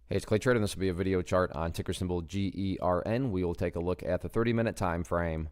Hey, it's Clay Trader, and this will be a video chart on ticker symbol GERN. We will take a look at the 30-minute time frame.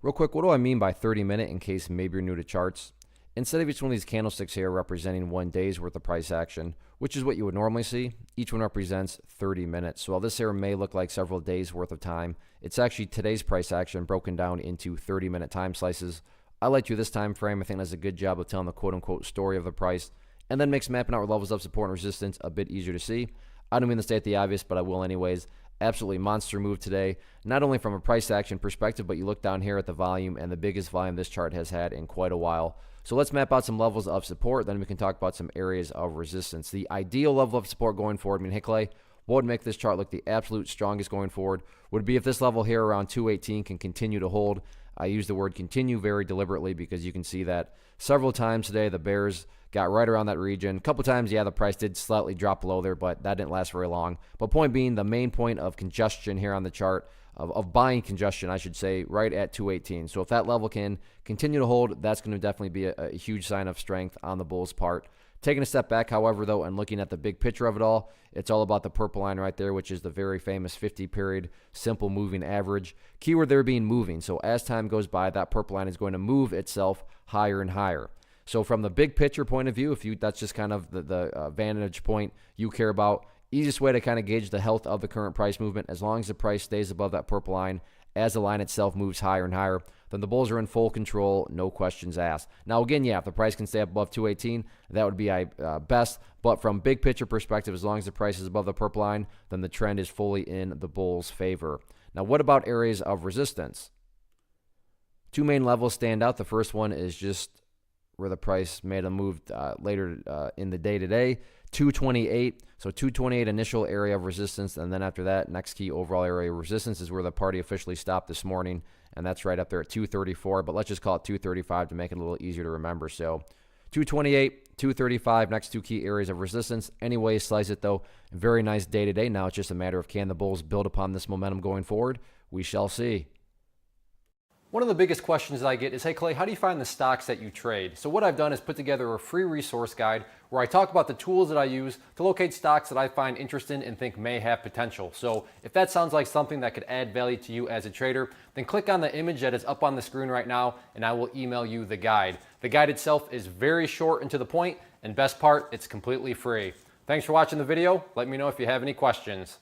Real quick, what do I mean by 30-minute in case maybe you're new to charts? Instead of each one of these candlesticks here representing 1 day's worth of price action, which is what you would normally see, each one represents 30 minutes. So while this here may look like several days worth of time, it's actually today's price action broken down into 30-minute time slices. I like to do this time frame. I think that's a good job of telling the quote-unquote story of the price, and then makes mapping out where levels of support and resistance a bit easier to see. I don't mean to state the obvious, but I will anyways. Absolutely monster move today, not only from a price action perspective, but you look down here at the volume, and the biggest volume this chart has had in quite a while. So let's map out some levels of support, then we can talk about some areas of resistance. The ideal level of support going forward, hey Clay, what would make this chart look the absolute strongest going forward would be if this level here around 218 can continue to hold. I use the word continue very deliberately because you can see that several times today the bears got right around that region. A couple times, yeah, the price did slightly drop below there, but that didn't last very long. But point being, the main point of congestion here on the chart, of buying congestion, I should say, right at 218. So if that level can continue to hold, that's going to definitely be a huge sign of strength on the bulls' part. Taking a step back, however, though, and looking at the big picture of it all, it's all about the purple line right there, which is the very famous 50-period simple moving average. Keyword there being moving. So as time goes by, that purple line is going to move itself higher and higher. So from the big picture point of view, that's just kind of the vantage point you care about, easiest way to kind of gauge the health of the current price movement, as long as the price stays above that purple line, as the line itself moves higher and higher, then the bulls are in full control, no questions asked. Now, again, yeah, if the price can stay up above 218, that would be best. But from big picture perspective, as long as the price is above the purple line, then the trend is fully in the bulls' favor. Now, what about areas of resistance? Two main levels stand out. The first one is just where the price made a move later in the day today, 228. So 228 initial area of resistance, and then after that, next key overall area of resistance is where the party officially stopped this morning, and that's right up there at 234, but let's just call it 235 to make it a little easier to remember. So 228, 235, next two key areas of resistance. Anyway, slice it though. Very nice day today. Now it's just a matter of, can the bulls build upon this momentum going forward? We shall see. One of the biggest questions that I get is, hey Clay, how do you find the stocks that you trade? So what I've done is put together a free resource guide where I talk about the tools that I use to locate stocks that I find interesting and think may have potential. So if that sounds like something that could add value to you as a trader, then click on the image that is up on the screen right now and I will email you the guide. The guide itself is very short and to the point, and best part, it's completely free. Thanks for watching the video. Let me know if you have any questions.